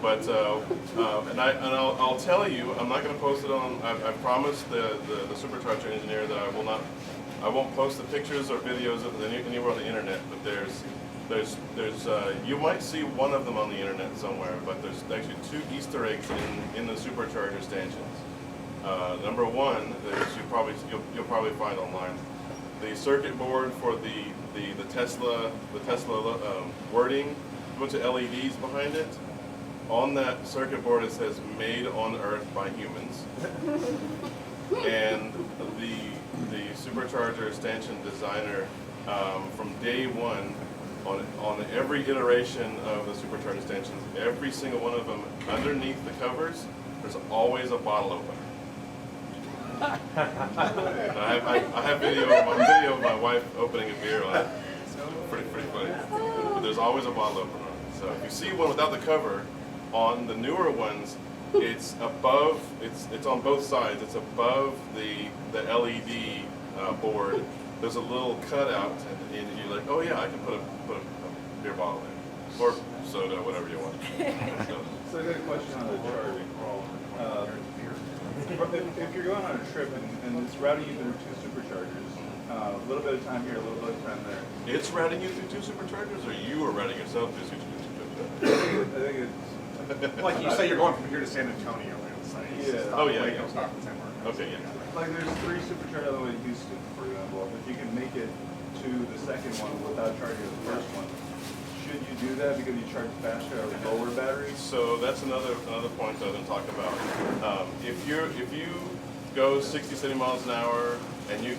But I'll tell you, I'm not going to post it on. I've promised the supercharger engineer that I won't post the pictures or videos of anywhere on the internet. But there's you might see one of them on the internet somewhere. But there's actually 2 Easter eggs in the supercharger stanchions. Number one, you'll probably find online. The circuit board for the Tesla wording, a bunch of LEDs behind it. On that circuit board it says "Made on Earth by Humans," and the supercharger stanchion designer from day one on every iteration of the supercharger stanchions, every single one of them, underneath the covers, there's always a bottle opener. I have video of my wife opening a beer on it. It's pretty funny. But there's always a bottle opener on it. So if you see one without the cover, on the newer ones, it's above. It's on both sides. It's above the LED board. There's a little cutout, and you're like, oh yeah, I can put a beer bottle in, or soda, whatever you want. So I got a question on the charging. If you're going on a trip and it's routing you through 2 superchargers, a little bit of time here, a little bit of time there. It's routing you through 2 superchargers, or you are routing yourself through 2 superchargers? I think it's like you say, you're going from here to San Antonio. Yeah. Oh yeah. Okay, yeah. Like there's 3 superchargers all the way to Houston, for example. If you can make it to the second one without charging the first one, should you do that because you charge faster or lower batteries? So that's another point I was going to talk about. If you go 60, 70 miles an hour and you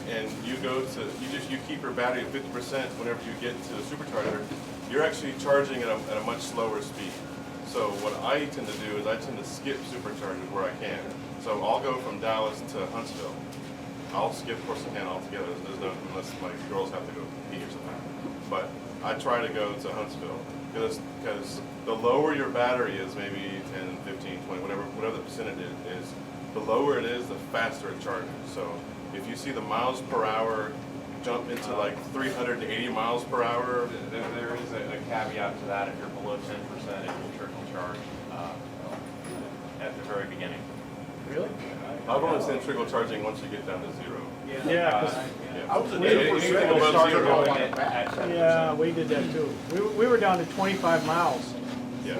keep your battery at 50% whenever you get to the supercharger, you're actually charging at a much slower speed. So what I tend to do is I tend to skip superchargers where I can. So I'll go from Dallas to Huntsville. I'll skip Corsicana altogether. Unless my girls have to go pee or something. But I try to go to Huntsville because the lower your battery is, maybe 10, 15, 20, whatever the percentage is, the lower it is, the faster it charges. So if you see the miles per hour jump into like 380 miles per hour. There is a caveat to that. If you're below 10%, it will trickle charge at the very beginning. Really? I've only seen trickle charging once you get down to 0. Yeah, I was at Anything above 0. yeah, we did that too. We were down to 25 miles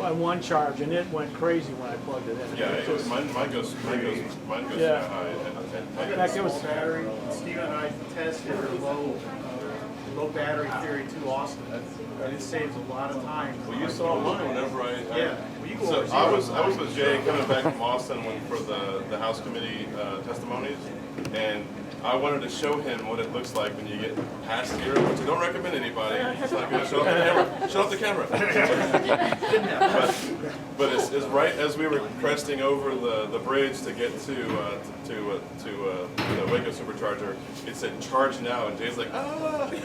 on one charge, and it went crazy when I plugged it in. Yeah, mine goes Yeah. high at 10. In fact, it was battery. Steve and I tested low battery theory to Austin, and it saves a lot of time. Well, you saw mine whenever Yeah. Well, you go So over I was with Jay coming back from Austin for the House Committee testimonies, and I wanted to show him what it looks like when you get past 0, which I don't recommend anybody. It's not good. Shut off the camera. But it's right as we were cresting over the bridge to get to the Waco supercharger. It said "Charge now," and Jay's like, "Ah!" Did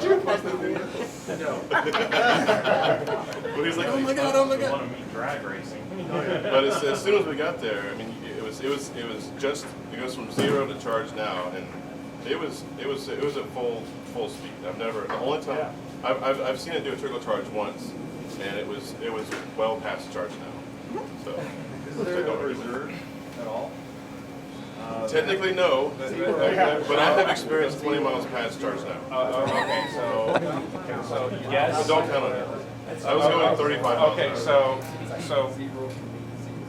you post that video? No. But he's like, "Oh my god, oh my You god!" want to meet drag racing. But as soon as we got there, I mean, it was just, it goes from 0 to charge now, and it was at full speed. The only time I've seen it do a trickle charge once, and it was well past charge now. So Is there a reserve at all? technically no, but I have experienced 20 miles past charge now. Okay, so yes. But don't count on it. I was going 35 miles. Okay, an hour. so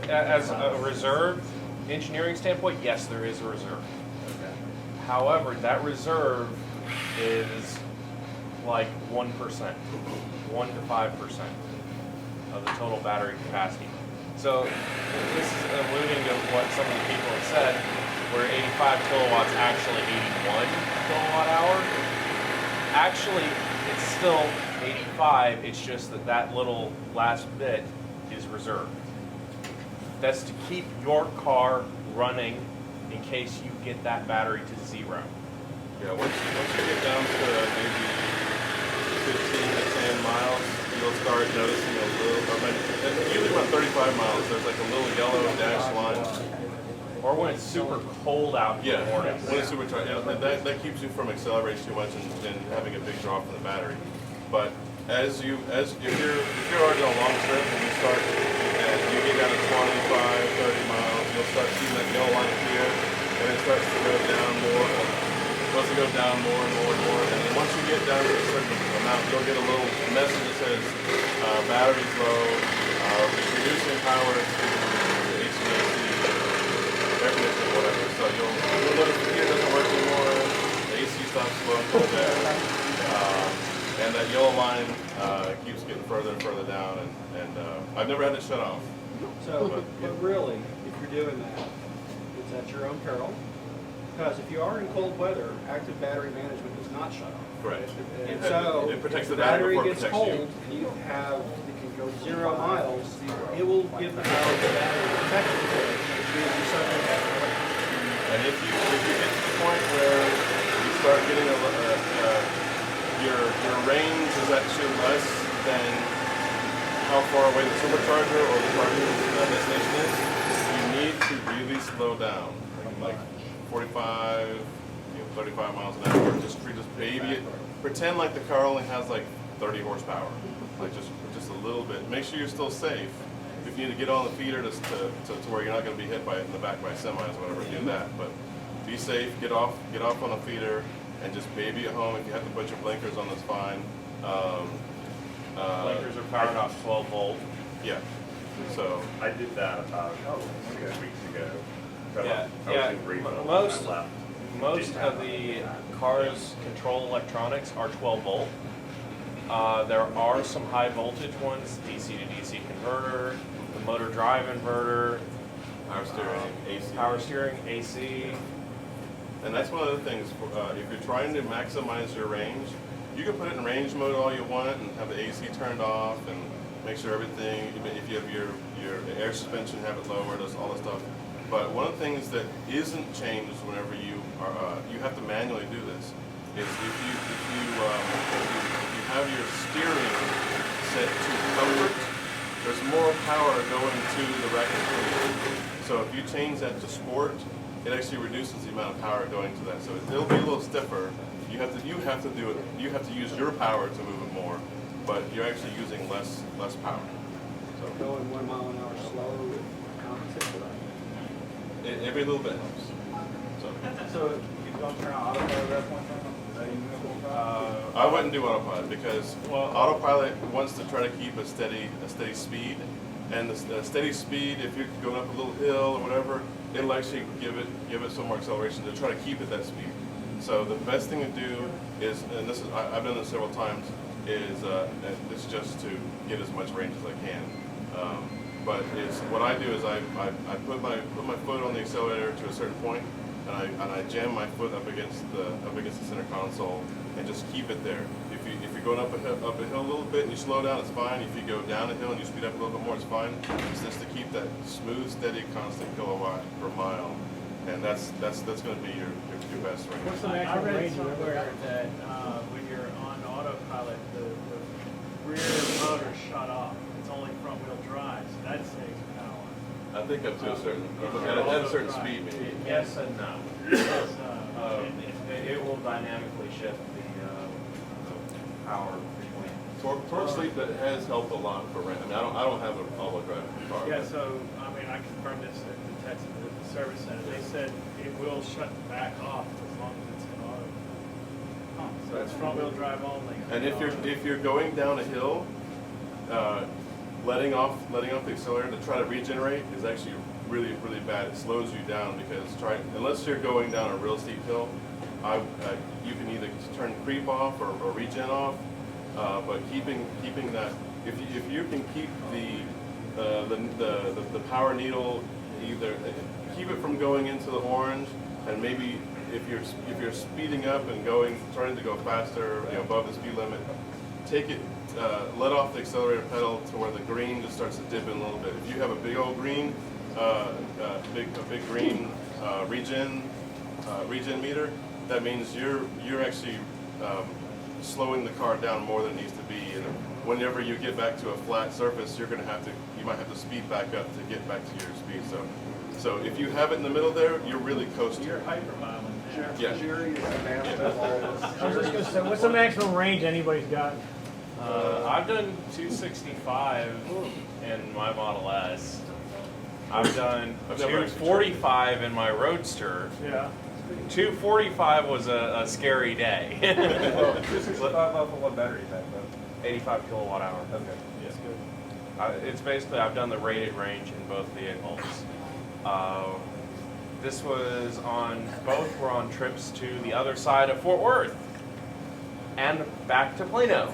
as a reserve engineering standpoint, yes, there is a reserve. However, that reserve is like 1%, 1 to 5% of the total battery capacity. So this is alluding to what some of the people have said, where 85 kilowatts actually 81 kilowatt hour. Actually, it's still 85. It's just that little last bit is reserved. That's to keep your car running in case you get that battery to 0. Yeah, once you get down to maybe 15 to 10 miles, you'll start noticing a little, usually about 35 miles, there's like a little yellow dash line. Or when it's super cold out in the morning. When it's supercharged, that keeps you from accelerating too much and having a big drop in the battery. But as if you're already on a long trip and you get down to 25, 30 miles, you'll start seeing that yellow line appear, and it starts to go down more. Supposed to go down more and more and more, and then once you get down to a certain amount, you'll get a little message that says battery's low, reducing power to HVAC, air conditioning, whatever. So you'll notice the heater doesn't work anymore, the AC stops flowing from there, and that yellow line keeps getting further and further down, and I've never had it shut off. So, but really, if you're doing that, it's at your own peril. Because if you are in cold weather, active battery management does not shut off. Correct. And so, it protects if the battery before it gets protects cold, you. and you have, it can go 0 miles, it will give the power to the battery protection for it, which means you suddenly have to wait. And if you get to the point where you start getting your range is actually less than how far away the supercharger or the charger destination is, you need to really slow down, like 45, 35 miles an hour. Just baby it. Pretend like the car only has like 30 horsepower, like just a little bit. Make sure you're still safe. If you need to get on the feeder to where you're not going to be hit by it in the back by semis or whatever, do that. But be safe. Get off on the feeder and just baby it home. If you have to put your blinkers on, that's fine. Blinkers are powered off 12 volt. Yeah. So I did that about 6 weeks ago. Yeah, I was in Greenville when I left. Most of the car's control electronics are 12 volt. There are some high voltage ones, DC to DC converter, the motor drive inverter, power steering, AC. And that's one of the things, if you're trying to maximize your range, you can put it in range mode all you want and have the AC turned off and make sure everything, if you have your air suspension, have it lower, does all that stuff. But one of the things that isn't changed whenever you have to manually do this, is if you have your steering set to comfort, there's more power going to the rack and pinion. So if you change that to sport, it actually reduces the amount of power going to that. So it'll be a little stiffer. You have to do it. You have to use your power to move it more, but you're actually using less power. So Going 1 mile an hour slower would compensate for that. every little bit helps. So you don't turn on autopilot at that point, is that even a I wouldn't do autopilot because autopilot wants to try to keep a steady speed, and the steady speed, if you're going up a little hill or whatever, it'll actually give it some more acceleration to try to keep it that speed. So the best thing to do is, and this is I've done this several times, is it's just to get as much range as I can. But what I do is I put my foot on the accelerator to a certain point, and I jam my foot up against the center console and just keep it there. If you're going up a hill a little bit and you slow down, it's fine. If you go down a hill and you speed up a little bit more, it's fine. It's just to keep that smooth, steady, constant kilowatt per mile, and that's going to be your best range. What's the I maximum read range you ever somewhere got? that when you're on autopilot, the rear motor shut off. It's only front wheel drive, so that saves power. I think up to a certain at a certain speed, maybe. Yes and no. It will dynamically shift the power between. Torque sleep that has helped a lot for rent. I mean, I don't have an all-wheel drive car. Yeah, but- so, I mean, I confirmed this at the Texas at the service center. They said it will shut back off as long as it's in auto. So it's front wheel drive only. And if you're going down a hill, letting off the accelerator to try to regenerate is actually really bad. It slows you down because unless you're going down a real steep hill, you can either turn creep off or regen off. But keeping that, if you can keep the power needle, either keep it from going into the orange, and maybe if you're speeding up and trying to go faster, above the speed limit, take it, let off the accelerator pedal to where the green just starts to dip in a little bit. If you have a big old green, big green regen meter, that means you're actually slowing the car down more than it needs to be. And whenever you get back to a flat surface, you might have to speed back up to get back to your speed. So if you have it in the middle there, you're really coasting. You're hypermiling. Yeah. Jerry is the master of all this. I was just gonna say, what's the maximum range anybody's got? I've done 265 in my Model S. I've done I've never actually 245 in my Roadster. Yeah. 245 was a scary day. Well, 265 off of what battery pack though? 85 kilowatt hour. Okay. Yes. It's basically, I've done the rated range in both vehicles. This was on, both were on trips to the other side of Fort Worth and back to Plano.